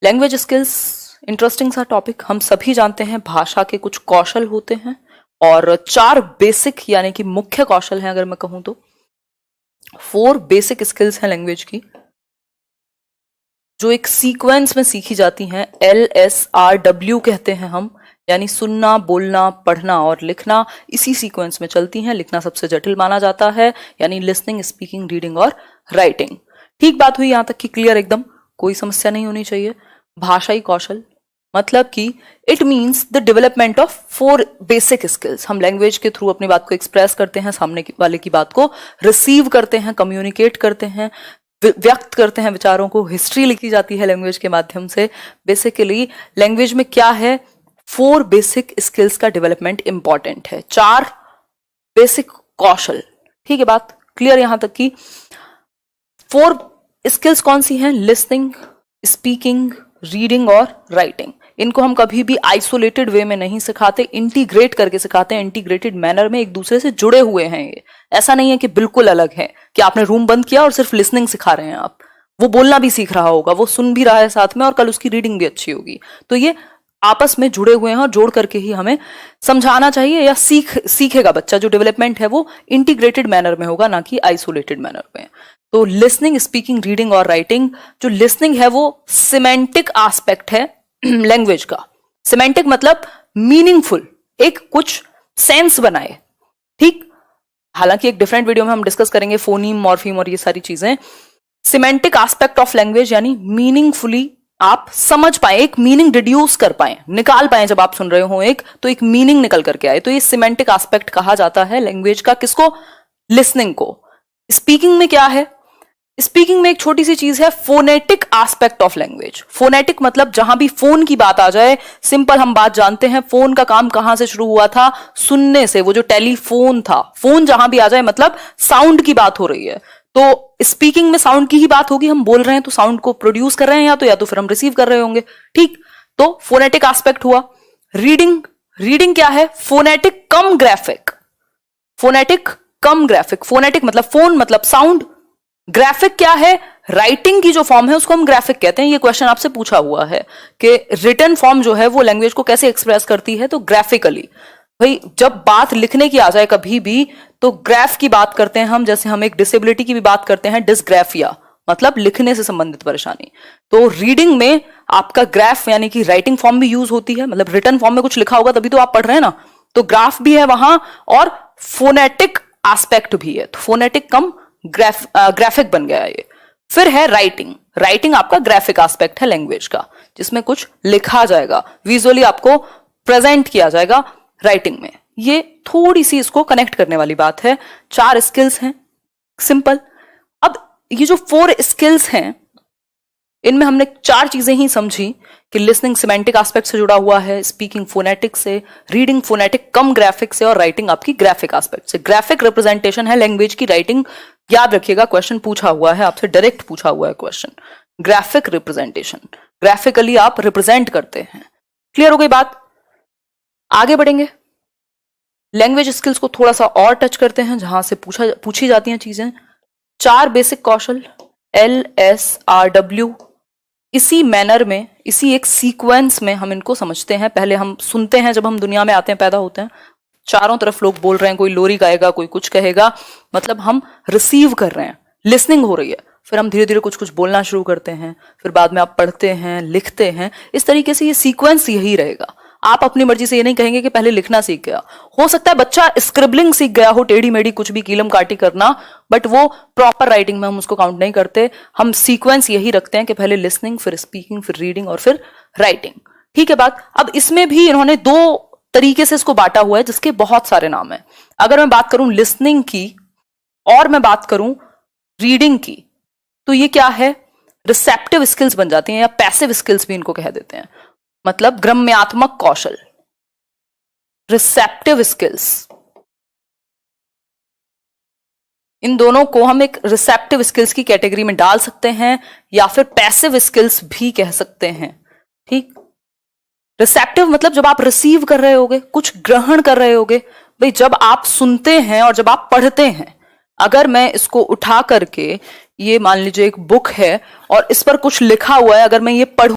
Language skills interesting सा topic. हम सभी जानते हैं भाषा के कुछ कौशल होते हैं और 4 बेसिक यानी कि मुख्य कौशल हैं। अगर मैं कहूं तो 4 बेसिक स्किल्स हैं लैंग्वेज की, जो एक सीक्वेंस में सीखी जाती हैं। LSRW कहते हैं हम, यानी सुनना, बोलना, पढ़ना और लिखना इसी सीक्वेंस में चलती हैं। लिखना सबसे जटिल माना जाता है, यानी लिसनिंग, स्पीकिंग, रीडिंग और राइटिंग। ठीक बात हुई यहां तक कि क्लियर एकदम, कोई समस्या नहीं होनी चाहिए। भाषाई कौशल मतलब कि it means the development of 4 basic skills. हम लैंग्वेज के थ्रू अपनी बात को एक्सप्रेस करते हैं, सामने वाले की बात को रिसीव करते हैं, कम्युनिकेट करते हैं, व्यक्त करते हैं विचारों को। हिस्ट्री लिखी जाती है लैंग्वेज के माध्यम से। बेसिकली लैंग्वेज में क्या है, 4 बेसिक स्किल्स का डेवलपमेंट इंपॉर्टेंट है। 4 बेसिक कौशल, ठीक है बात क्लियर यहां तक कि 4 स्किल्स कौन सी हैं? लिसनिंग, स्पीकिंग, रीडिंग और राइटिंग। इनको हम कभी भी आइसोलेटेड वे में नहीं सिखाते, इंटीग्रेट करके सिखाते हैं। इंटीग्रेटेड मैनर में एक दूसरे से जुड़े हुए हैं ये। ऐसा नहीं है कि बिल्कुल अलग है, कि आपने रूम बंद किया और सिर्फ लिसनिंग सिखा रहे हैं आप। वो बोलना भी सीख रहा होगा, वो सुन भी रहा है साथ में, और कल उसकी रीडिंग भी अच्छी होगी। तो ये आपस में जुड़े हुए हैं और जोड़ करके ही हमें समझाना चाहिए, या सीखेगा बच्चा। जो डेवलपमेंट है वो इंटीग्रेटेड मैनर में होगा, ना कि आइसोलेटेड मैनर में। तो लिसनिंग, स्पीकिंग, रीडिंग और राइटिंग। जो लिसनिंग है वो सिमेंटिक एस्पेक्ट है लैंग्वेज का। सिमेंटिक मतलब मीनिंगफुल, एक कुछ सेंस बनाए, ठीक। हालांकि एक डिफरेंट वीडियो में हम डिस्कस करेंगे फोनीम, मॉर्फीम और ये सारी चीजें। सिमेंटिक एस्पेक्ट ऑफ लैंग्वेज यानी मीनिंगफुली आप समझ पाए, एक मीनिंग डिड्यूस कर पाए, निकाल पाए। जब आप सुन रहे हो तो एक मीनिंग निकल करके आए, तो ये सिमेंटिक एस्पेक्ट कहा जाता है लैंग्वेज का। किसको? लिसनिंग को। स्पीकिंग में क्या है? स्पीकिंग में एक छोटी सी चीज है, phonetic aspect of language. Phonetic मतलब जहां भी फोन की बात आ जाए, सिंपल हम बात जानते हैं, फोन का काम कहां से शुरू हुआ था? सुनने से। वो जो टेलीफोन था, फोन जहां भी आ जाए मतलब साउंड की बात हो रही है। तो स्पीकिंग में साउंड की ही बात होगी। हम बोल रहे हैं तो साउंड को प्रोड्यूस कर रहे हैं, या तो फिर हम रिसीव कर रहे होंगे, ठीक। तो फोनेटिक एस्पेक्ट हुआ। रीडिंग, रीडिंग क्या है? फोनेटिक कम ग्राफिक। फोनेटिक कम ग्राफिक। फोनेटिक मतलब फोन मतलब साउंड, ग्राफिक क्या है? राइटिंग की जो फॉर्म है उसको हम ग्राफिक कहते हैं। ये क्वेश्चन आपसे पूछा हुआ है कि रिटन फॉर्म जो है वो लैंग्वेज को कैसे एक्सप्रेस करती है, तो ग्राफिकली। भाई जब बात लिखने की आ जाए कभी भी, तो ग्राफ की बात करते हैं हम। जैसे हम एक डिसेबिलिटी की भी बात करते हैं, डिसग्राफिया मतलब लिखने से संबंधित परेशानी। तो रीडिंग में आपका ग्राफ यानी कि राइटिंग फॉर्म भी यूज होती है, मतलब रिटन फॉर्म में कुछ लिखा होगा तभी तो आप पढ़ रहे हैं ना। तो ग्राफ भी है वहां और फोनेटिक एस्पेक्ट भी है। तो फोनेटिक कम ग्राफिक बन गया ये। फिर है राइटिंग। राइटिंग आपका ग्राफिक एस्पेक्ट है लैंग्वेज का, जिसमें कुछ लिखा जाएगा, विजुअली आपको प्रेजेंट किया जाएगा राइटिंग में। ये थोड़ी सी इसको कनेक्ट करने वाली बात है। 4 स्किल्स हैं, सिंपल। अब ये जो 4 स्किल्स हैं, इनमें हमने 4 चीजें ही समझी कि लिसनिंग सिमेंटिक एस्पेक्ट से जुड़ा हुआ है, स्पीकिंग फोनेटिक से, रीडिंग फोनेटिक कम ग्राफिक से, और राइटिंग आपकी ग्राफिक एस्पेक्ट से। ग्राफिक रिप्रेजेंटेशन है लैंग्वेज की राइटिंग। याद रखिएगा, क्वेश्चन पूछा हुआ है आपसे, डायरेक्ट पूछा हुआ है क्वेश्चन। ग्राफिक रिप्रेजेंटेशन, ग्राफिकली आप रिप्रेजेंट करते हैं। क्लियर हो गई बात? आगे बढ़ेंगे, लैंग्वेज स्किल्स को थोड़ा सा और टच करते हैं, जहां से पूछी जाती हैं चीजें। 4 बेसिक कौशल, LSRW। इसी मैनर में, इसी एक सीक्वेंस में हम इनको समझते हैं। पहले हम सुनते हैं, जब हम दुनिया में आते हैं, पैदा होते हैं, चारों तरफ लोग बोल रहे हैं, कोई लोरी गाएगा, कोई कुछ कहेगा, मतलब हम रिसीव कर रहे हैं, लिसनिंग हो रही है। फिर हम धीरे धीरे कुछ कुछ बोलना शुरू करते हैं, फिर बाद में आप पढ़ते हैं, लिखते हैं। इस तरीके से ये सीक्वेंस यही रहेगा। आप अपनी मर्जी से ये नहीं कहेंगे कि पहले लिखना सीख गया। हो सकता है बच्चा स्क्रिबलिंग सीख गया हो, टेढ़ी मेढ़ी कुछ भी कीलम काटी करना, बट वो प्रॉपर राइटिंग में हम उसको काउंट नहीं करते। हम सीक्वेंस यही रखते हैं कि पहले लिसनिंग, फिर स्पीकिंग, फिर रीडिंग और फिर राइटिंग। ठीक है बात? अब इसमें भी इन्होंने 2 तरीके से इसको बांटा हुआ है, जिसके बहुत सारे नाम है। अगर मैं बात करूं लिसनिंग की और मैं बात करूं रीडिंग की, तो ये क्या है? रिसेप्टिव स्किल्स बन जाती हैं, या पैसिव स्किल्स भी इनको कह देते हैं। मतलब ग्रम्यात्मक कौशल, रिसेप्टिव स्किल्स। इन दोनों को हम एक रिसेप्टिव स्किल्स की कैटेगरी में डाल सकते हैं, या फिर पैसिव स्किल्स भी कह सकते हैं, ठीक। रिसेप्टिव मतलब जब आप रिसीव कर रहे होगे, कुछ ग्रहण कर रहे होगे। भाई जब आप सुनते हैं और जब आप पढ़ते हैं, अगर मैं इसको उठा करके, ये मान लीजिए एक बुक है और इस पर कुछ लिखा हुआ है, अगर मैं ये पढ़ूं